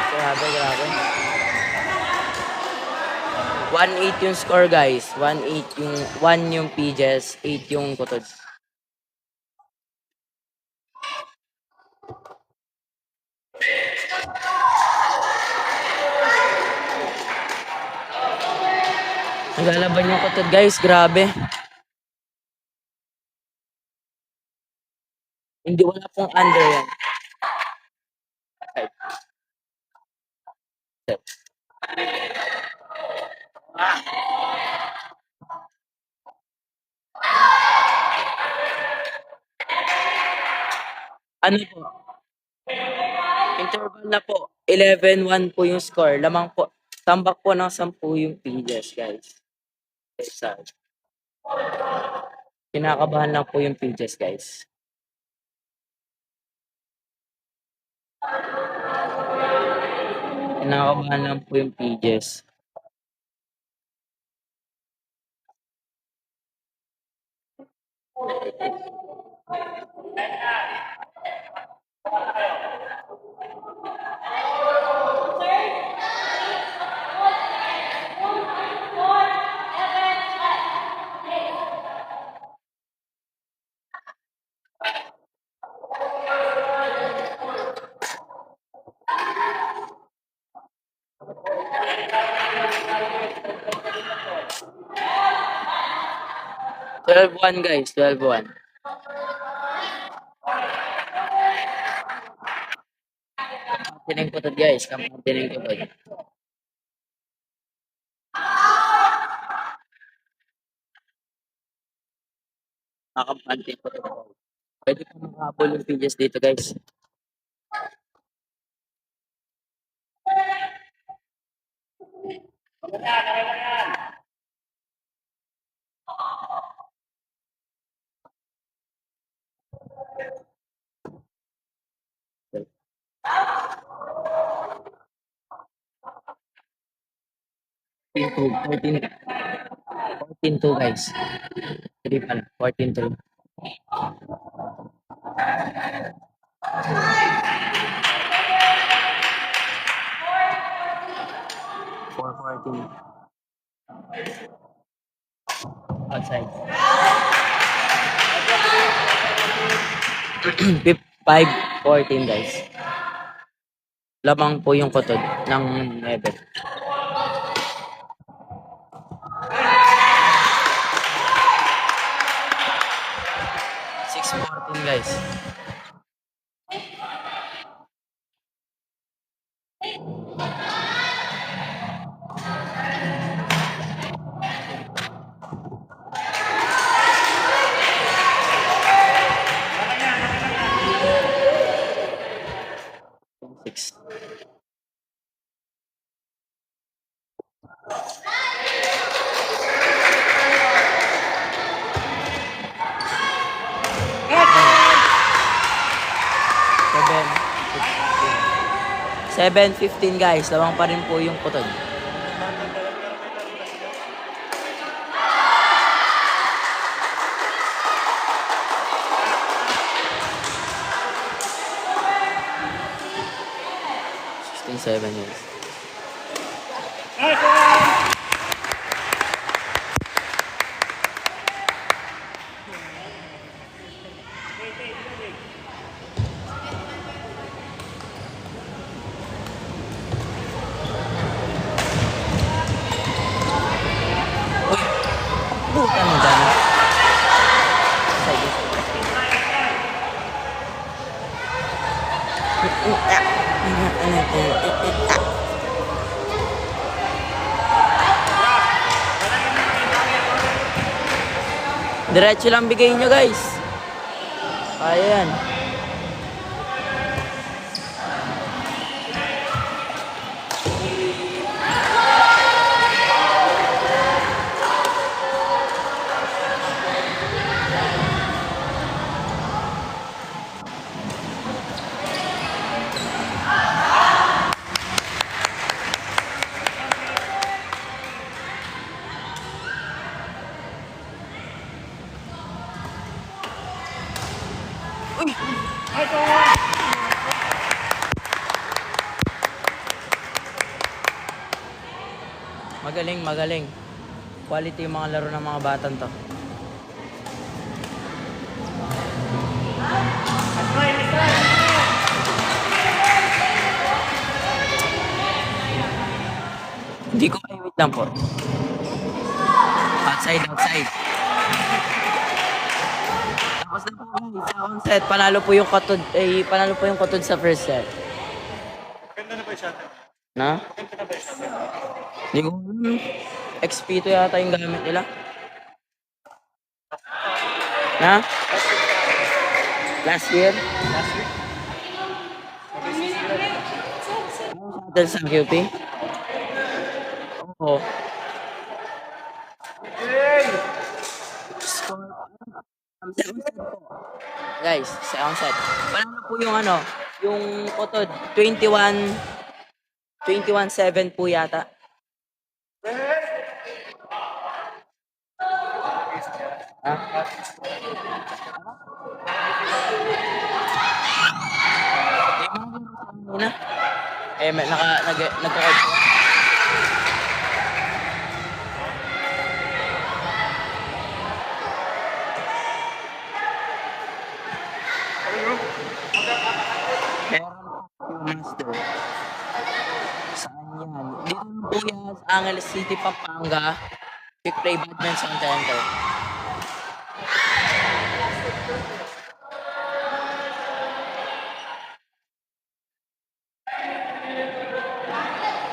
Grabe, grabe. 1-8 yung score, guys. 1-8 yung 1 yung PJs, 8 yung Kutod. Naglalaban yung kutod guys, grabe. Hindi wala pong under yan. Ano po? Interval na po. 11-1 po yung score. Lamang po. Tambak po ng 10 yung pages, guys. Isa. Kinakabahan lang po yung pages, guys. Kinakabahan lang po yung pages. Twelve one guys, 12-1. Tining ko to guys, tining ko to. Makampante ko to. Pwede po makahabol yung pages dito guys. Two, 14-2 guys. 3 pala, 14-2. 4-14. Outside. 5-14 guys. Lamang po yung kutod ng level. 6-14 guys. Six. Seven, 15 guys. Lawang pa rin po yung putod. Seven guys. Bukan mo dyan. Diretso lang bigay nyo guys. Ayan. Magaling, magaling. Quality yung mga laro ng mga batang to. Hindi ko wait lang po. Outside, outside. Tapos na po guys, second set. Panalo po yung Kotod sa first set. Maganda na ba yung shot? Na? Maganda na ba yung shot? Hindi ko alam. XP2 yata yung gamit nila. Na? Last year? Last week? Shuttle sa QP? Oo. Score. Second set po. Guys, second set. Panalo po yung yung Kotod. 21-7 po yata. Ha? Di mo na. Nagko-call siya. Meron po yung master. Saan yan? Dito lang po yan sa Angeles City, Pampanga. Quick Play Badminton Center.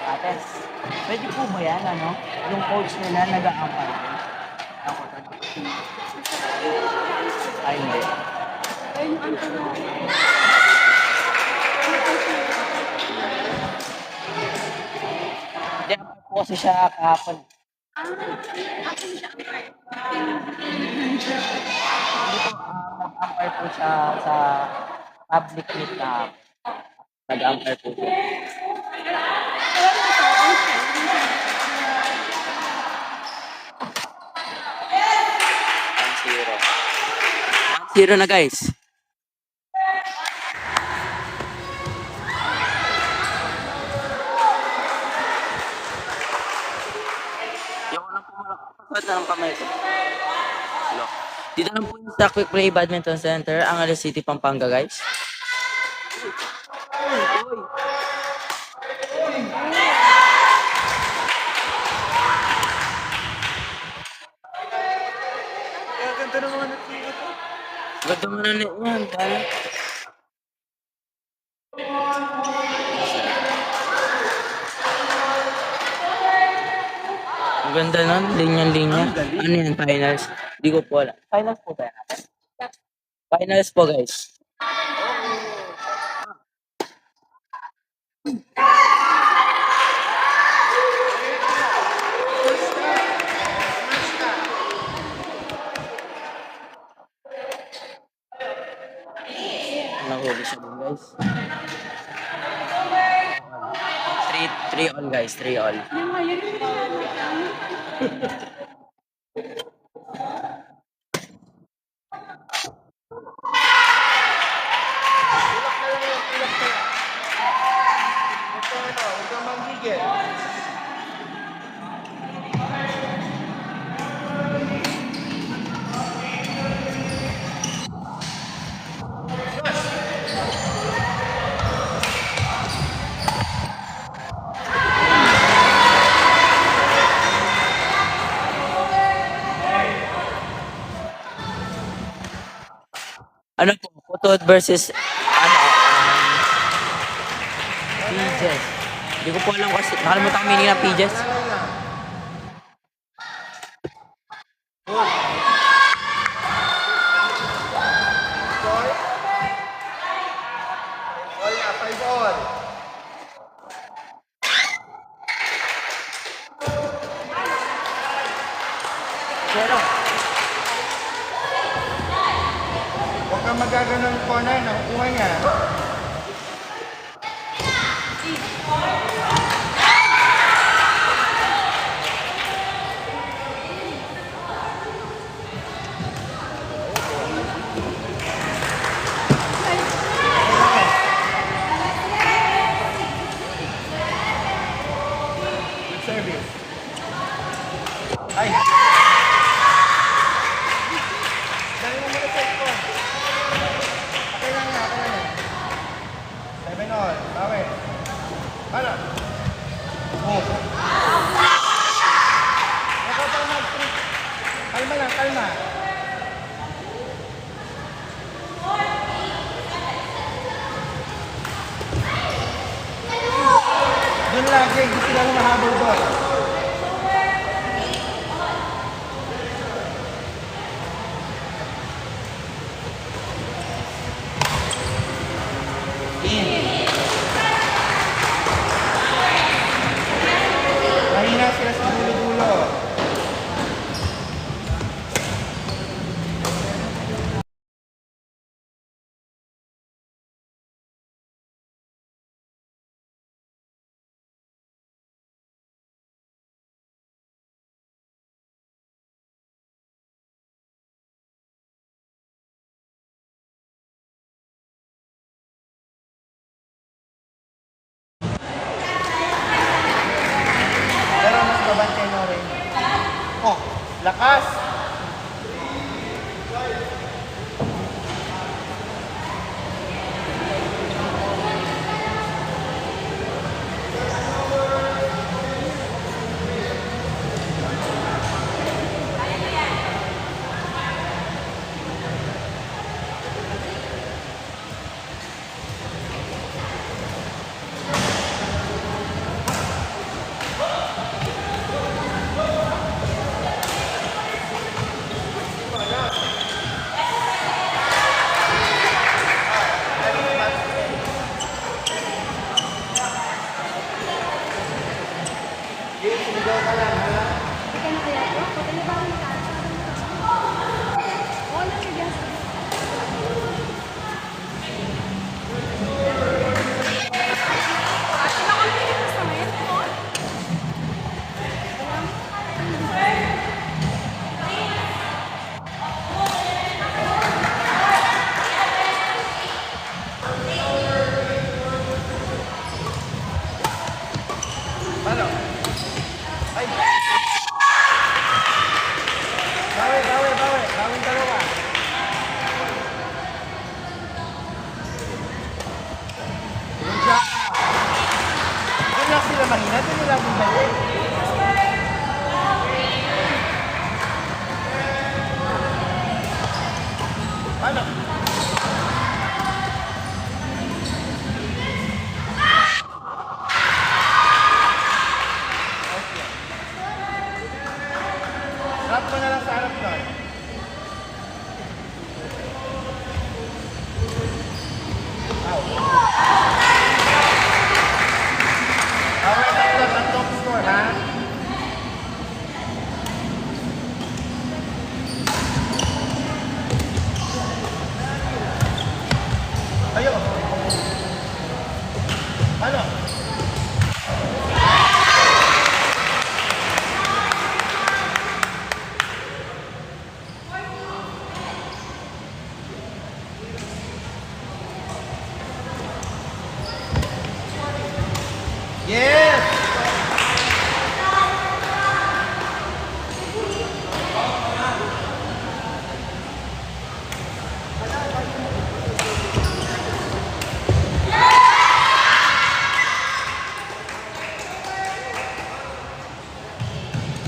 Ate, pwede po ba yan, yung coach nila nag-aampal? Ako ay, hindi. Hindi, ampal po kasi siya kahapon. Hindi po, nag-ampal po siya sa public meet na nag-ampal po siya. 1-0 na guys. Yung lang po malakot na ng kamay ko. Hello. Dito lang po yung sa Quick Play Badminton Center, Angeles City, Pampanga guys. Ganda ng mga nagkita to. Ganda mo na yan, dahil. Ang ganda nun, linya-linya. Ano yan, finals? Hindi ko po alam. Finals po ba yan? Finals po guys. Nahuli siya dun guys. 3 all guys, 3 all. Huwag kang manggigil. Ano po? Kotod versus Piges. Hindi ko po alam kasi nakalimutan ko meaning ng Piges. All na, 5 all. Pero, Huwag kang magagano ng corner, nakukuha niya. Good service. Ay! Dali mo muna sa ito. Okay lang yan, okay lang yan. 7 all, bawi. Hala. Oh. Nakapang mag-3. sila sa dulo-dulo. Pero mas babantay na rin. Oh, lakas! Paano? Ay! Bawi, bawi, bawi. Bawing dalawa. Good job! Doon lang sila mahina. Doon nila akong balik. Paano? Harap mo na lang sa harap doon. Okay, tatlong score, ha? Ayo. Ano? Yes!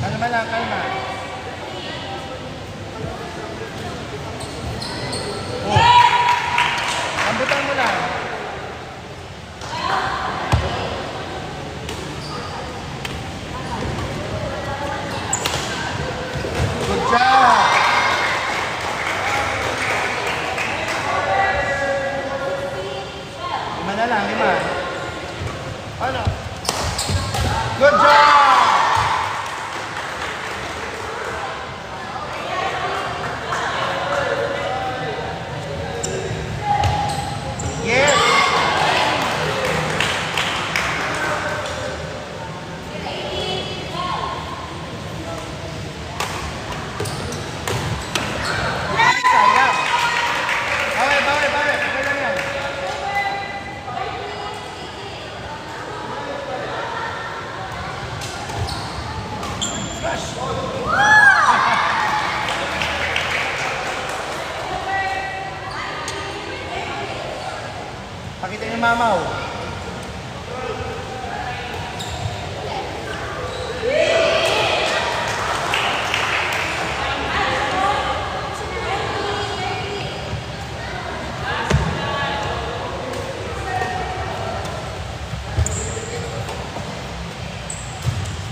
Kalma lang, kalma. Oh. Ambutan mo lang. Good job! Lima na lang, lima. Ano? Good job! Yes! Sayang! Bawi, bawi, bawi. Okay lang yan. Smash! Pakita niyo mamaw.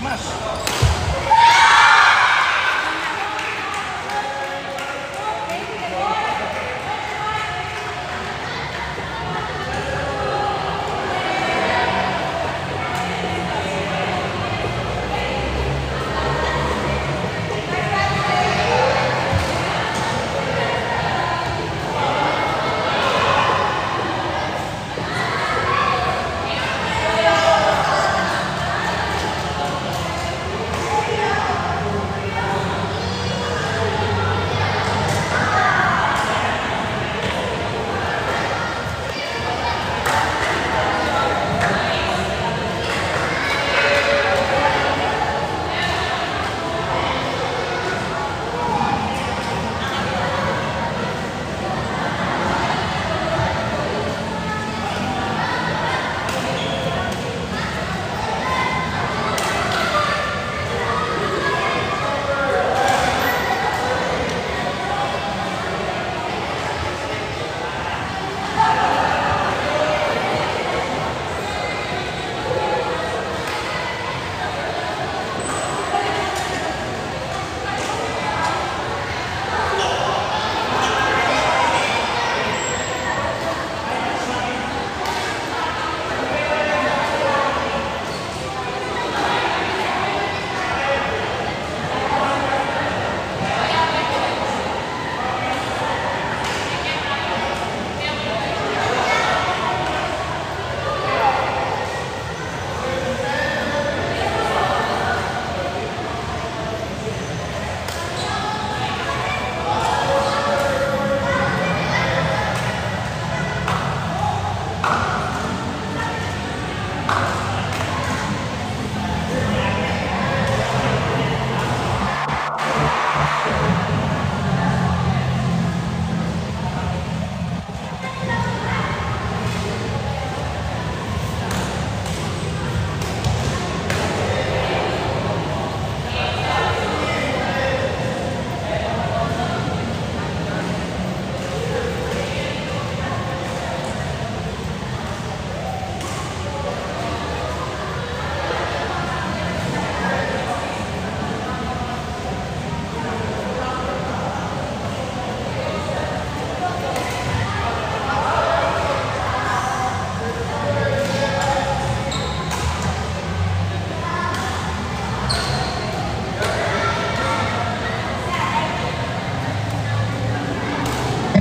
Smash!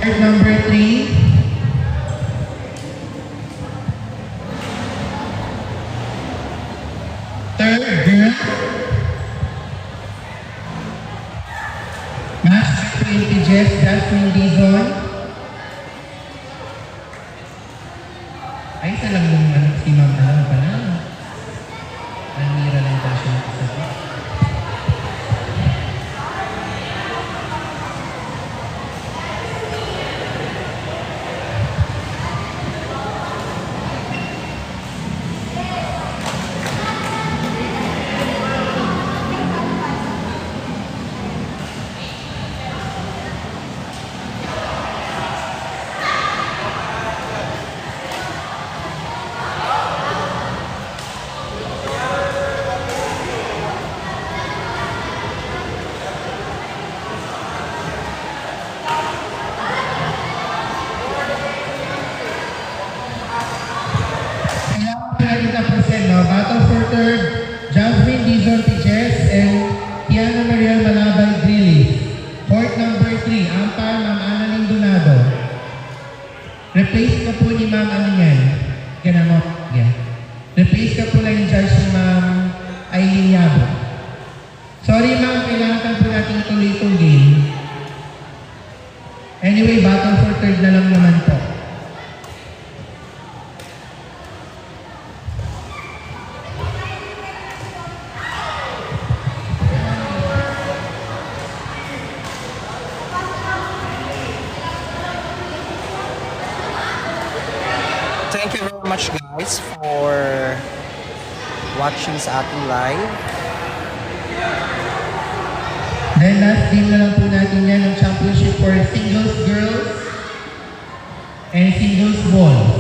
Court number 3. Third, girl. Match between Tijes, Jasmine Dizon. Ay, isa lang yung si Ma'am alam pala. Nanira lang pala siya nakasabi. Battle for third, Jasmine Dizon Tijes and Tiana Mariel Malabay Grilly. Court number 3, Ampar Ma'am Annalyn Donado. Replace ka po ni Ma'am ano yan? Ganamot. Yeah. Replace ka po lang yung judge ni Ma'am Aileen Yabo. Sorry Ma'am, kailangan po natin ituloy itong game. Anyway, battle for third na lang naman po. Thank you very much guys for watching sa ating live. Then last game na lang po natin yan ng championship for singles girls and singles boys.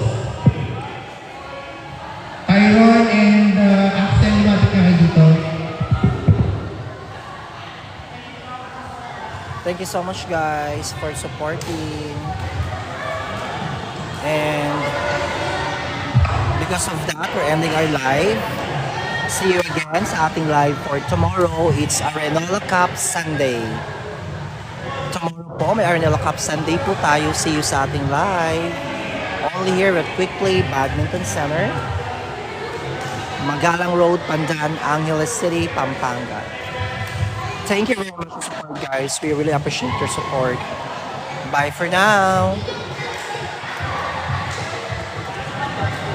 Tyron and Axel, lumapit na kayo dito. Thank you so much guys for supporting. And because of that, we're ending our live. See you again sa ating live for tomorrow. It's Arenola Cup Sunday. Tomorrow po, may Arenola Cup Sunday po tayo. See you sa ating live. Only here at Quick Play Badminton Center. Magalang Road, Pandan, Angeles City, Pampanga. Thank you very much for support guys. We really appreciate your support. Bye for now.